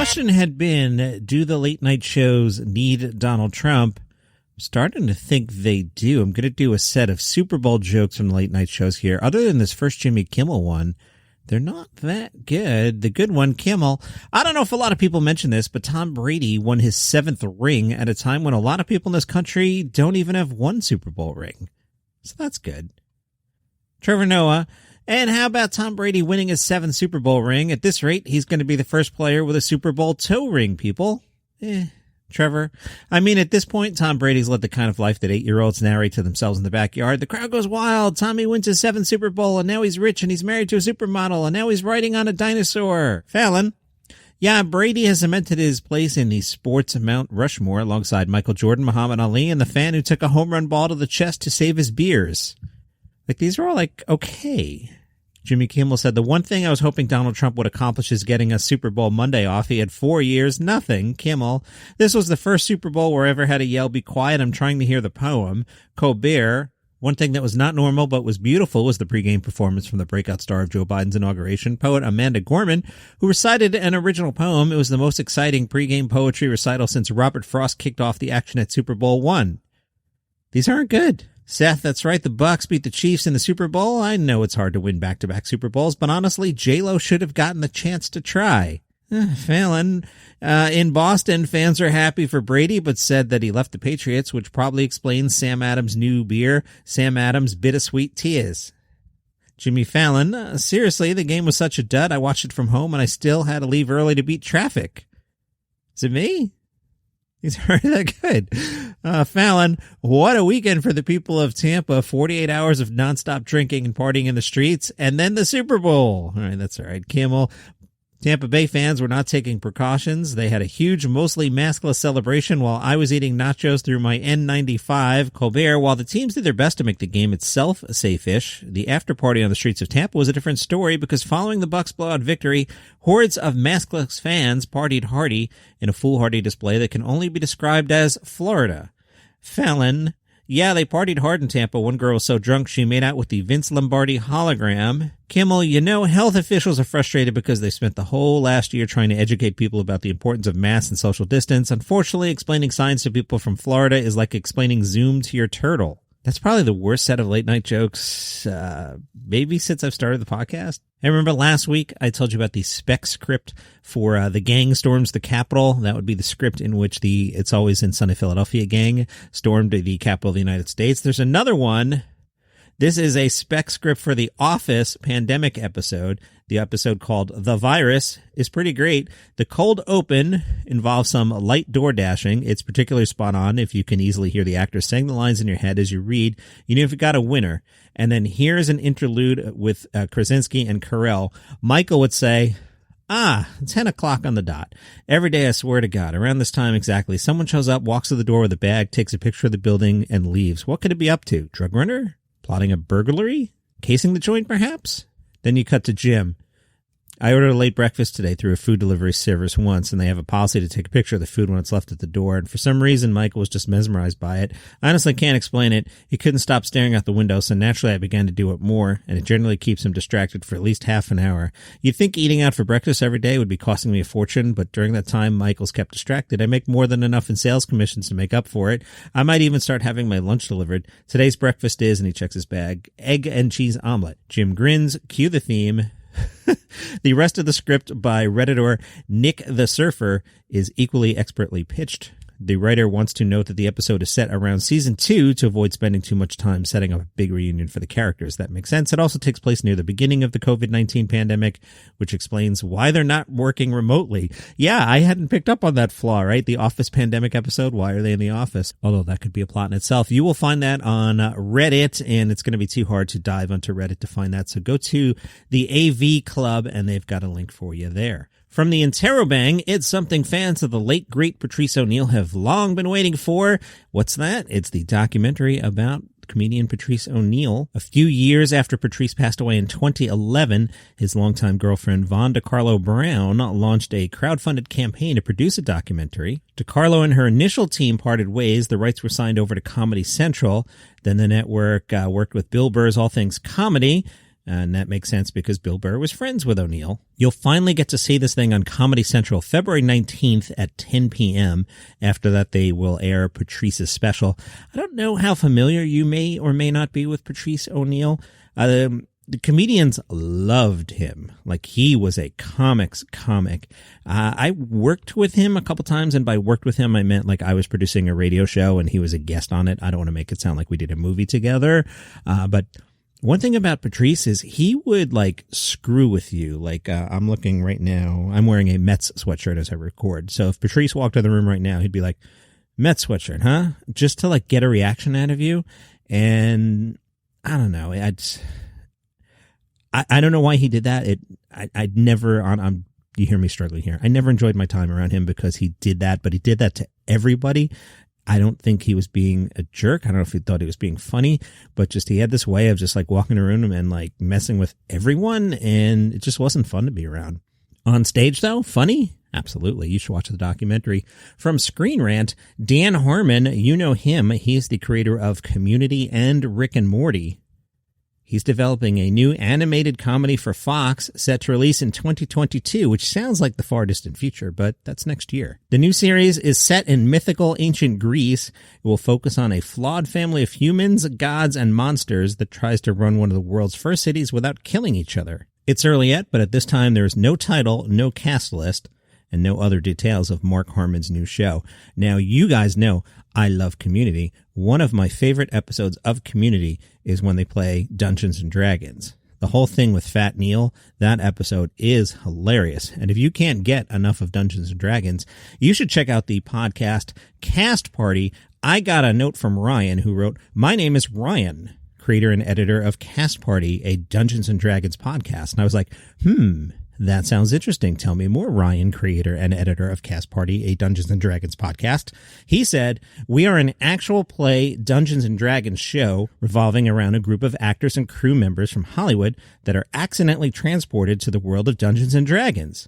question had been, do the late night shows need Donald Trump? I'm starting to think they do. I'm going to do a set of Super Bowl jokes from the late night shows here. Other than this first Jimmy Kimmel one, they're not that good. The good one, Kimmel. I don't know if a lot of people mention this, but Tom Brady won his 7th ring at a time when a lot of people in this country don't even have one Super Bowl ring. So that's good. Trevor Noah. And how about Tom Brady winning his 7th Super Bowl ring? At this rate, he's going to be the first player with a Super Bowl toe ring, people. Trevor. I mean, at this point, Tom Brady's led the kind of life that 8-year-olds narrate to themselves in the backyard. The crowd goes wild. Tommy wins his 7th Super Bowl, and now he's rich, and he's married to a supermodel, and now he's riding on a dinosaur. Fallon. Yeah, Brady has cemented his place in the sports Mount Rushmore alongside Michael Jordan, Muhammad Ali, and the fan who took a home run ball to the chest to save his beers. Like, these are all like, okay. Jimmy Kimmel said, the one thing I was hoping Donald Trump would accomplish is getting a Super Bowl Monday off. He had 4 years, nothing. Kimmel, this was the first Super Bowl where I ever had to yell, be quiet, I'm trying to hear the poem. Colbert, one thing that was not normal but was beautiful was the pregame performance from the breakout star of Joe Biden's inauguration, poet Amanda Gorman, who recited an original poem. It was the most exciting pregame poetry recital since Robert Frost kicked off the action at Super Bowl I. These aren't good. Seth, that's right. The Bucs beat the Chiefs in the Super Bowl. I know it's hard to win back-to-back Super Bowls, but honestly, J-Lo should have gotten the chance to try. Fallon, in Boston, fans are happy for Brady, but said that he left the Patriots, which probably explains Sam Adams' new beer, Sam Adams Bittersweet Tears. Jimmy Fallon, seriously, the game was such a dud. I watched it from home, and I still had to leave early to beat traffic. Is it me? He's already that good. Fallon, what a weekend for the people of Tampa. 48 hours of nonstop drinking and partying in the streets, and then the Super Bowl. All right, that's all right. Kimmel, Tampa Bay fans were not taking precautions. They had a huge, mostly maskless celebration while I was eating nachos through my N95. Colbert, while the teams did their best to make the game itself safe-ish, the after-party on the streets of Tampa was a different story because following the Bucs' blowout victory, hordes of maskless fans partied hardy in a foolhardy display that can only be described as Florida. Fallon, yeah, they partied hard in Tampa. One girl was so drunk she made out with the Vince Lombardi hologram. Kimmel, you know, health officials are frustrated because they spent the whole last year trying to educate people about the importance of masks and social distance. Unfortunately, explaining science to people from Florida is like explaining Zoom to your turtle. That's probably the worst set of late night jokes, maybe since I've started the podcast. I remember last week I told you about the spec script for the gang storms the Capitol. That would be the script in which the It's Always in Sunny Philadelphia gang stormed the Capitol of the United States. There's another one. This is a spec script for the Office pandemic episode. The episode called The Virus is pretty great. The cold open involves some light door dashing. It's particularly spot on if you can easily hear the actors saying the lines in your head as you read. You know if you got a winner. And then here's an interlude with Krasinski and Carell. Michael would say, 10 o'clock on the dot. Every day, I swear to God, around this time exactly, someone shows up, walks to the door with a bag, takes a picture of the building, and leaves. What could it be up to? Drug runner? Plotting a burglary? Casing the joint, perhaps? Then you cut to Jim. I ordered a late breakfast today through a food delivery service once, and they have a policy to take a picture of the food when it's left at the door. And for some reason, Michael was just mesmerized by it. I honestly can't explain it. He couldn't stop staring out the window, so naturally I began to do it more, and it generally keeps him distracted for at least half an hour. You'd think eating out for breakfast every day would be costing me a fortune, but during that time, Michael's kept distracted. I make more than enough in sales commissions to make up for it. I might even start having my lunch delivered. Today's breakfast is, and he checks his bag, egg and cheese omelet. Jim grins, cue the theme. The rest of the script by Redditor Nick the Surfer is equally expertly pitched. The writer wants to note that the episode is set around season 2 to avoid spending too much time setting up a big reunion for the characters. That makes sense. It also takes place near the beginning of the COVID-19 pandemic, which explains why they're not working remotely. Yeah, I hadn't picked up on that flaw, right? The Office pandemic episode. Why are they in the office? Although that could be a plot in itself. You will find that on Reddit, and it's going to be too hard to dive onto Reddit to find that. So go to the AV Club, and they've got a link for you there. From the Interrobang, it's something fans of the late, great Patrice O'Neal have long been waiting for. What's that? It's the documentary about comedian Patrice O'Neal. A few years after Patrice passed away in 2011, his longtime girlfriend, Von DeCarlo Brown, launched a crowdfunded campaign to produce a documentary. DeCarlo and her initial team parted ways. The rights were signed over to Comedy Central. Then the network worked with Bill Burr's All Things Comedy. And that makes sense because Bill Burr was friends with O'Neal. You'll finally get to see this thing on Comedy Central February 19th at 10 p.m. After that, they will air Patrice's special. I don't know how familiar you may or may not be with Patrice O'Neal. The comedians loved him. Like, he was a comics comic. I worked with him a couple times, and by worked with him, I meant like I was producing a radio show and he was a guest on it. I don't want to make it sound like we did a movie together. But one thing about Patrice is he would like screw with you. Like, I'm looking right now. I'm wearing a Mets sweatshirt as I record. So if Patrice walked in the room right now, he'd be like, Mets sweatshirt, huh? Just to like get a reaction out of you. And I don't know. I don't know why he did that. I'd never you hear me struggling here. I never enjoyed my time around him because he did that, but he did that to everybody. I don't think he was being a jerk. I don't know if he thought he was being funny, but just he had this way of just like walking around him and like messing with everyone, and it just wasn't fun to be around. On stage, though, funny? Absolutely. You should watch the documentary from Screen Rant. Dan Harmon, you know him. He's the creator of Community and Rick and Morty. He's developing a new animated comedy for Fox set to release in 2022, which sounds like the far distant future, but that's next year. The new series is set in mythical ancient Greece. It will focus on a flawed family of humans, gods, and monsters that tries to run one of the world's first cities without killing each other. It's early yet, but at this time there is no title, no cast list, and no other details of Mark Harmon's new show. Now, you guys know I love Community. One of my favorite episodes of Community is when they play Dungeons and Dragons. The whole thing with Fat Neil, that episode is hilarious. And if you can't get enough of Dungeons and Dragons, you should check out the podcast Cast Party. I got a note from Ryan who wrote, "My name is Ryan, creator and editor of Cast Party, a Dungeons and Dragons podcast." And I was like, that sounds interesting. Tell me more, Ryan, creator and editor of Cast Party, a Dungeons & Dragons podcast. He said, "We are an actual play Dungeons & Dragons show revolving around a group of actors and crew members from Hollywood that are accidentally transported to the world of Dungeons & Dragons.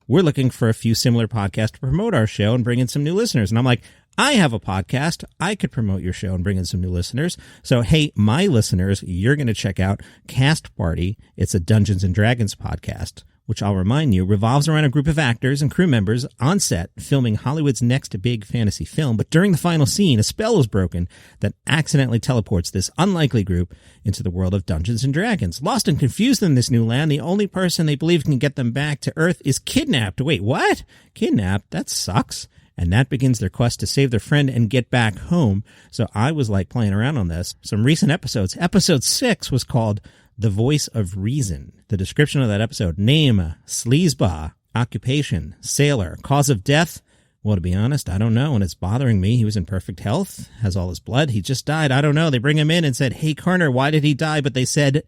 We're looking for a few similar podcasts to promote our show and bring in some new listeners." And I'm like, I have a podcast. I could promote your show and bring in some new listeners. So, hey, my listeners, you're going to check out Cast Party. It's a Dungeons & Dragons podcast, which I'll remind you revolves around a group of actors and crew members on set filming Hollywood's next big fantasy film. But during the final scene, a spell is broken that accidentally teleports this unlikely group into the world of Dungeons & Dragons. Lost and confused in this new land, the only person they believe can get them back to Earth is kidnapped. Wait, what? Kidnapped? That sucks. And that begins their quest to save their friend and get back home. So I was like playing around on this. Some recent episodes. Episode 6 was called The Voice of Reason. The description of that episode: name, sleazeball, occupation, sailor, cause of death. Well, to be honest, I don't know, and it's bothering me. He was in perfect health, has all his blood. He just died. I don't know. They bring him in and said, "Hey, Carter, why did he die?" But they said ...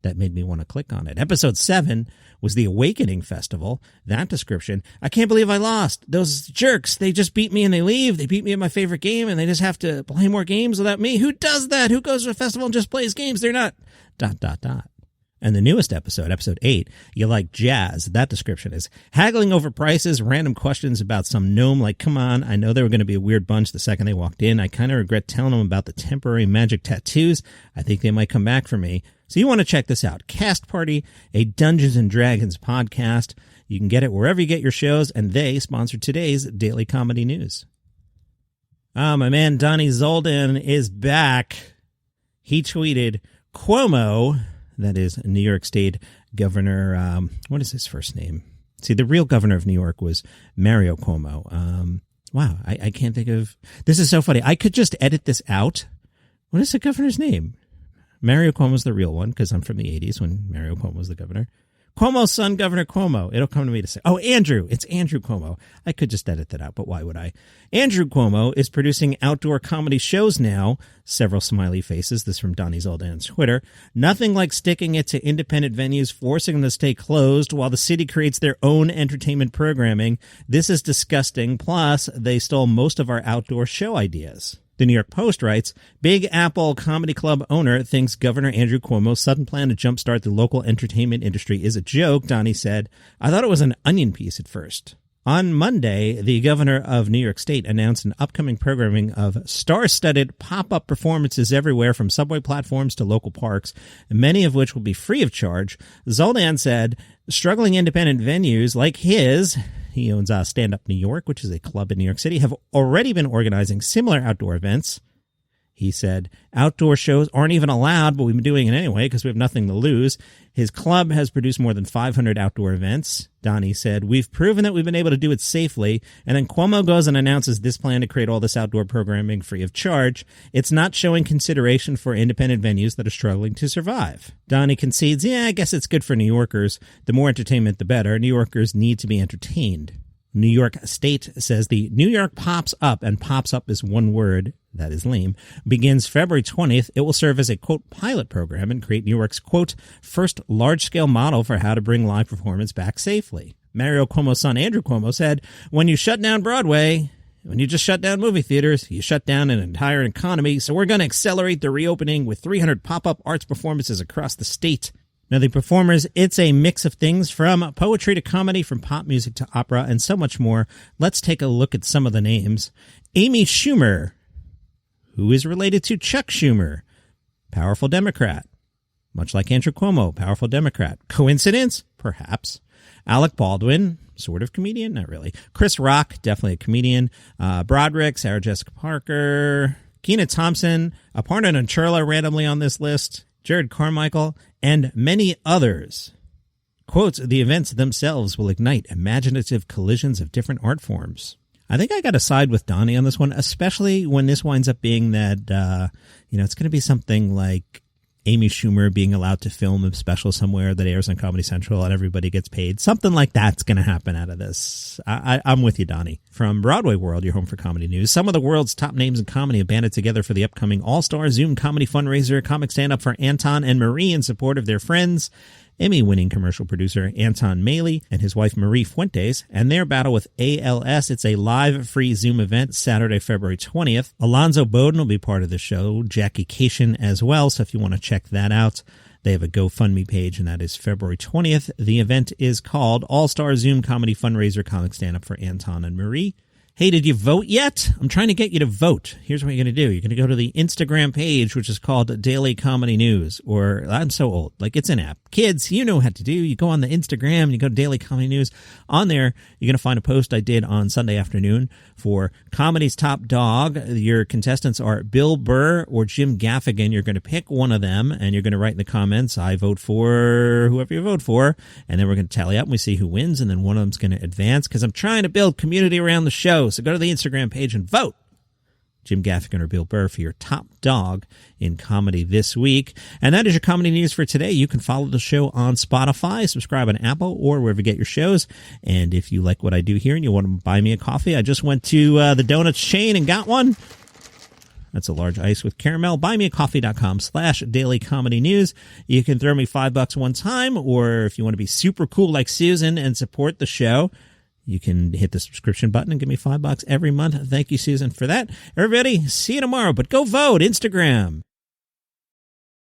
That made me want to click on it. Episode 7 was the Awakening Festival. That description: "I can't believe I lost. Those jerks, they just beat me and they leave. They beat me at my favorite game and they just have to play more games without me. Who does that? Who goes to a festival and just plays games? They're not ... And the newest episode, episode 8, "You Like Jazz." That description is: haggling over prices, random questions about some gnome. Like, come on, I know they were going to be a weird bunch the second they walked in. I kind of regret telling them about the temporary magic tattoos. I think they might come back for me. So you want to check this out. Cast Party, a Dungeons & Dragons podcast. You can get it wherever you get your shows, and they sponsor today's Daily Comedy News. My man Dani Zoldan is back. He tweeted, Cuomo, that is New York State Governor, what is his first name? See, the real governor of New York was Mario Cuomo. Wow, I can't think of... This is so funny. I could just edit this out. What is the governor's name? Mario Cuomo's the real one, because I'm from the 80s when Mario Cuomo was the governor. Cuomo's son, Governor Cuomo. It'll come to me to say, oh, Andrew. It's Andrew Cuomo. I could just edit that out, but why would I? Andrew Cuomo is producing outdoor comedy shows now. Several smiley faces. This from Dani Zoldan's Twitter. Nothing like sticking it to independent venues, forcing them to stay closed while the city creates their own entertainment programming. This is disgusting. Plus, they stole most of our outdoor show ideas. The New York Post writes, Big Apple Comedy Club owner thinks Governor Andrew Cuomo's sudden plan to jumpstart the local entertainment industry is a joke. Dani said, I thought it was an onion piece at first. On Monday, the governor of New York State announced an upcoming programming of star-studded pop-up performances everywhere from subway platforms to local parks, many of which will be free of charge. Zoldan said struggling independent venues like his, he owns Stand Up New York, which is a club in New York City, have already been organizing similar outdoor events. He said, outdoor shows aren't even allowed, but we've been doing it anyway because we have nothing to lose. His club has produced more than 500 outdoor events. Dani said, we've proven that we've been able to do it safely. And then Cuomo goes and announces this plan to create all this outdoor programming free of charge. It's not showing consideration for independent venues that are struggling to survive. Dani concedes, I guess it's good for New Yorkers. The more entertainment, the better. New Yorkers need to be entertained. New York State says the New York Pops Up, and Pops Up is one word, that is lame, begins February 20th. It will serve as a, quote, pilot program and create New York's, quote, first large-scale model for how to bring live performance back safely. Mario Cuomo's son, Andrew Cuomo, said, when you shut down Broadway, when you just shut down movie theaters, you shut down an entire economy, so we're going to accelerate the reopening with 300 pop-up arts performances across the state. Now, the performers, it's a mix of things from poetry to comedy, from pop music to opera, and so much more. Let's take a look at some of the names. Amy Schumer, who is related to Chuck Schumer, powerful Democrat. Much like Andrew Cuomo, powerful Democrat. Coincidence? Perhaps. Alec Baldwin, sort of comedian, not really. Chris Rock, definitely a comedian. Broderick, Sarah Jessica Parker, Keena Thompson, Aparna Nancherla randomly on this list, Jared Carmichael, and many others. Quotes, the events themselves will ignite imaginative collisions of different art forms. I think I got to side with Dani on this one, especially when this winds up being that, it's going to be something like Amy Schumer being allowed to film a special somewhere that airs on Comedy Central and everybody gets paid. Something like that's going to happen out of this. I'm with you, Dani. From Broadway World, your home for comedy news. Some of the world's top names in comedy have banded together for the upcoming All-Star Zoom comedy fundraiser, comic stand-up for Anton and Marie in support of their friends, Emmy-winning commercial producer Anton Maley and his wife Marie Fuentes, and their battle with ALS. It's a live free Zoom event Saturday, February 20th. Alonzo Bowden will be part of the show, Jackie Cation as well, so if you want to check that out, they have a GoFundMe page, and that is February 20th. The event is called All-Star Zoom Comedy Fundraiser Comic Stand-Up for Anton and Marie. Hey, did you vote yet? I'm trying to get you to vote. Here's what you're going to do. You're going to go to the Instagram page, which is called Daily Comedy News, or I'm so old, like it's an app. Kids, you know what to do. You go on the Instagram, you go to Daily Comedy News. On there, you're going to find a post I did on Sunday afternoon for Comedy's Top Dog. Your contestants are Bill Burr or Jim Gaffigan. You're going to pick one of them, and you're going to write in the comments, I vote for whoever you vote for, and then we're going to tally up and we see who wins, and then one of them's going to advance, because I'm trying to build community around the show. So go to the Instagram page and vote Jim Gaffigan or Bill Burr for your top dog in comedy this week. And that is your comedy news for today. You can follow the show on Spotify, subscribe on Apple, or wherever you get your shows. And if you like what I do here and you want to buy me a coffee, I just went to the donuts chain and got one. That's a large ice with caramel. Buymeacoffee.com/dailycomedynews. You can throw me $5 one time, or if you want to be super cool like Susan and support the show, you can hit the subscription button and give me $5 every month. Thank you, Susan, for that. Everybody, see you tomorrow, but go vote. Instagram.